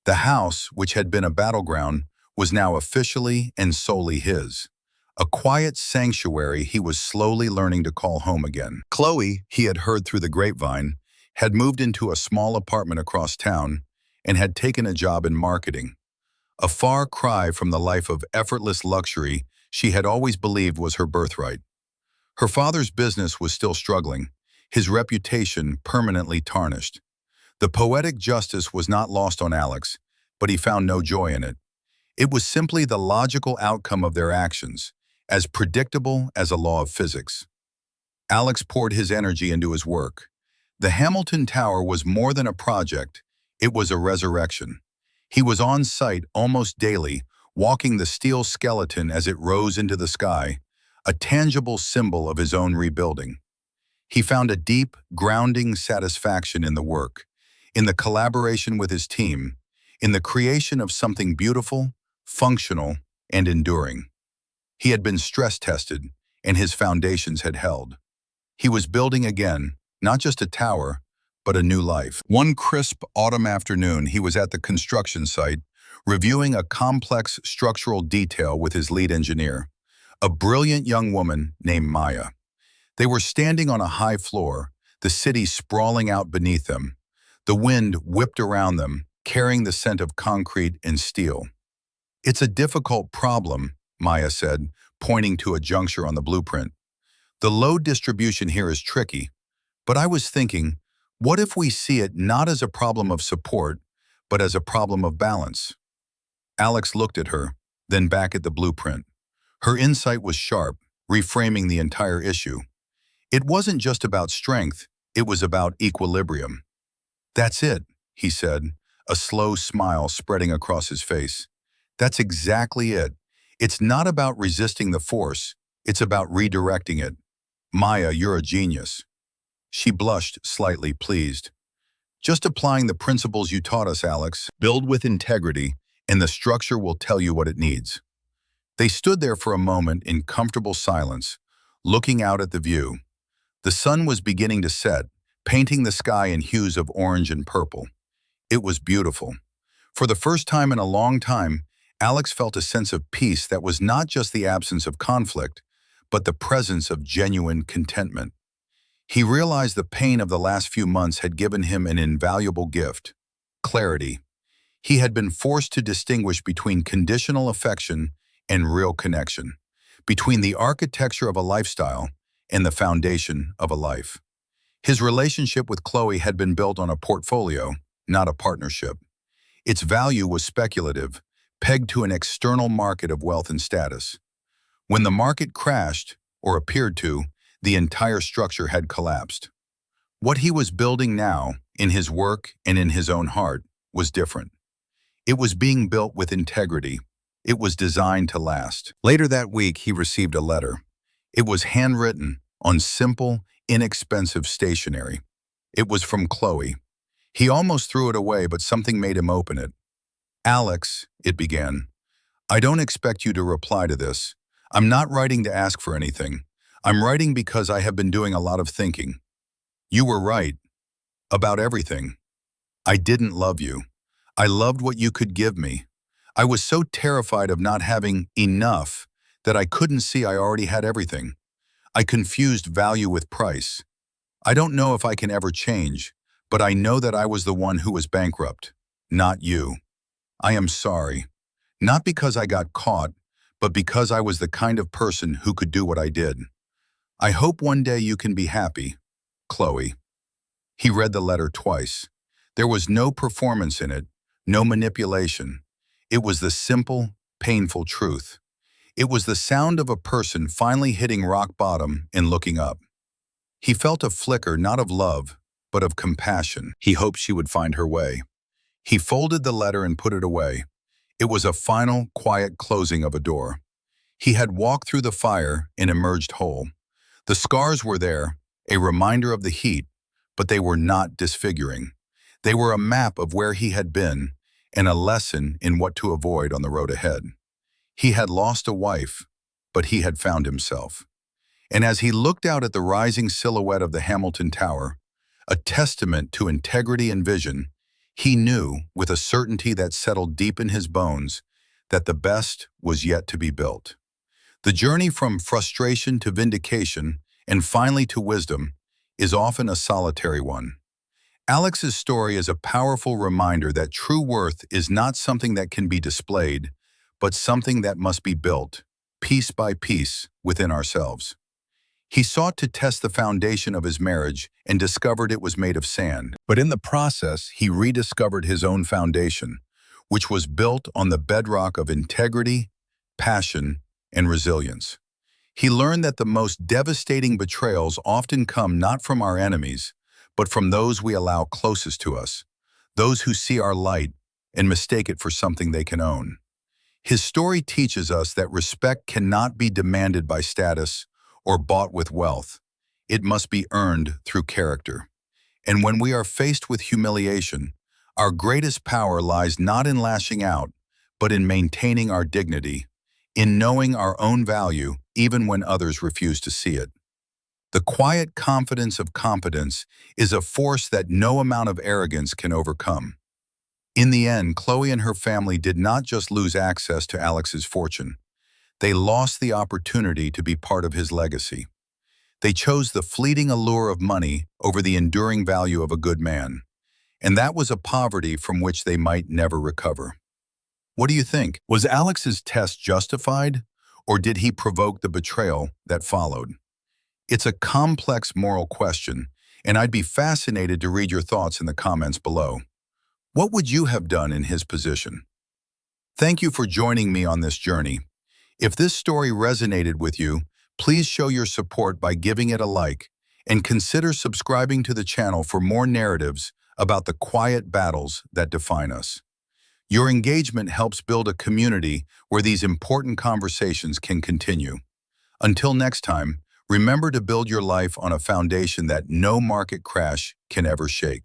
Speaker 1: The house, which had been a battleground, was now officially and solely his. A quiet sanctuary he was slowly learning to call home again. Chloe, he had heard through the grapevine, had moved into a small apartment across town and had taken a job in marketing. A far cry from the life of effortless luxury she had always believed was her birthright. Her father's business was still struggling, his reputation permanently tarnished. The poetic justice was not lost on Alex, but he found no joy in it. It was simply the logical outcome of their actions, as predictable as a law of physics. Alex poured his energy into his work. The Hamilton Tower was more than a project, it was a resurrection. He was on site almost daily, walking the steel skeleton as it rose into the sky, a tangible symbol of his own rebuilding. He found a deep, grounding satisfaction in the work, in the collaboration with his team, in the creation of something beautiful, functional, and enduring. He had been stress-tested, and his foundations had held. He was building again, not just a tower, but a new life. One crisp autumn afternoon, he was at the construction site, reviewing a complex structural detail with his lead engineer, a brilliant young woman named Maya. They were standing on a high floor, the city sprawling out beneath them. The wind whipped around them, carrying the scent of concrete and steel. "It's a difficult problem," Maya said, pointing to a juncture on the blueprint. "The load distribution here is tricky, but I was thinking, what if we see it not as a problem of support, but as a problem of balance?" Alex looked at her, then back at the blueprint. Her insight was sharp, reframing the entire issue. It wasn't just about strength, it was about equilibrium. "That's it," he said, a slow smile spreading across his face. "That's exactly it. It's not about resisting the force, it's about redirecting it. Maya, you're a genius." She blushed, slightly pleased. "Just applying the principles you taught us, Alex. Build with integrity, and the structure will tell you what it needs." They stood there for a moment in comfortable silence, looking out at the view. The sun was beginning to set, painting the sky in hues of orange and purple. It was beautiful. For the first time in a long time, Alex felt a sense of peace that was not just the absence of conflict, but the presence of genuine contentment. He realized the pain of the last few months had given him an invaluable gift: clarity. He had been forced to distinguish between conditional affection and real connection, between the architecture of a lifestyle and the foundation of a life. His relationship with Chloe had been built on a portfolio, not a partnership. Its value was speculative, pegged to an external market of wealth and status. When the market crashed, or appeared to, the entire structure had collapsed. What he was building now, in his work and in his own heart, was different. It was being built with integrity. It was designed to last. Later that week, he received a letter. It was handwritten on simple, inexpensive stationery. It was from Chloe. He almost threw it away, but something made him open it. "Alex," it began, "I don't expect you to reply to this. I'm not writing to ask for anything. I'm writing because I have been doing a lot of thinking. You were right. About everything. I didn't love you. I loved what you could give me. I was so terrified of not having enough that I couldn't see I already had everything. I confused value with price. I don't know if I can ever change, but I know that I was the one who was bankrupt, not you. I am sorry. Not because I got caught, but because I was the kind of person who could do what I did. I hope one day you can be happy, Chloe. He read the letter twice. There was no performance in it, no manipulation. It was the simple, painful truth. It was the sound of a person finally hitting rock bottom and looking up. He felt a flicker not of love, but of compassion. He hoped she would find her way. He folded the letter and put it away. It was a final, quiet closing of a door. He had walked through the fire and emerged whole. The scars were there, a reminder of the heat, but they were not disfiguring. They were a map of where he had been and a lesson in what to avoid on the road ahead. He had lost a wife, but he had found himself. And as he looked out at the rising silhouette of the Hamilton Tower, a testament to integrity and vision, he knew, with a certainty that settled deep in his bones, that the best was yet to be built. The journey from frustration to vindication, and finally to wisdom, is often a solitary one. Alex's story is a powerful reminder that true worth is not something that can be displayed, but something that must be built, piece by piece, within ourselves. He sought to test the foundation of his marriage and discovered it was made of sand. But in the process, he rediscovered his own foundation, which was built on the bedrock of integrity, passion, and resilience. He learned that the most devastating betrayals often come not from our enemies, but from those we allow closest to us, those who see our light and mistake it for something they can own. His story teaches us that respect cannot be demanded by status or bought with wealth. It must be earned through character. And when we are faced with humiliation, our greatest power lies not in lashing out, but in maintaining our dignity, in knowing our own value even when others refuse to see it. The quiet confidence of competence is a force that no amount of arrogance can overcome. In the end, Chloe and her family did not just lose access to Alex's fortune. They lost the opportunity to be part of his legacy. They chose the fleeting allure of money over the enduring value of a good man, and that was a poverty from which they might never recover. What do you think? Was Alex's test justified, or did he provoke the betrayal that followed? It's a complex moral question, and I'd be fascinated to read your thoughts in the comments below. What would you have done in his position? Thank you for joining me on this journey. If this story resonated with you, please show your support by giving it a like, and consider subscribing to the channel for more narratives about the quiet battles that define us. Your engagement helps build a community where these important conversations can continue. Until next time, remember to build your life on a foundation that no market crash can ever shake.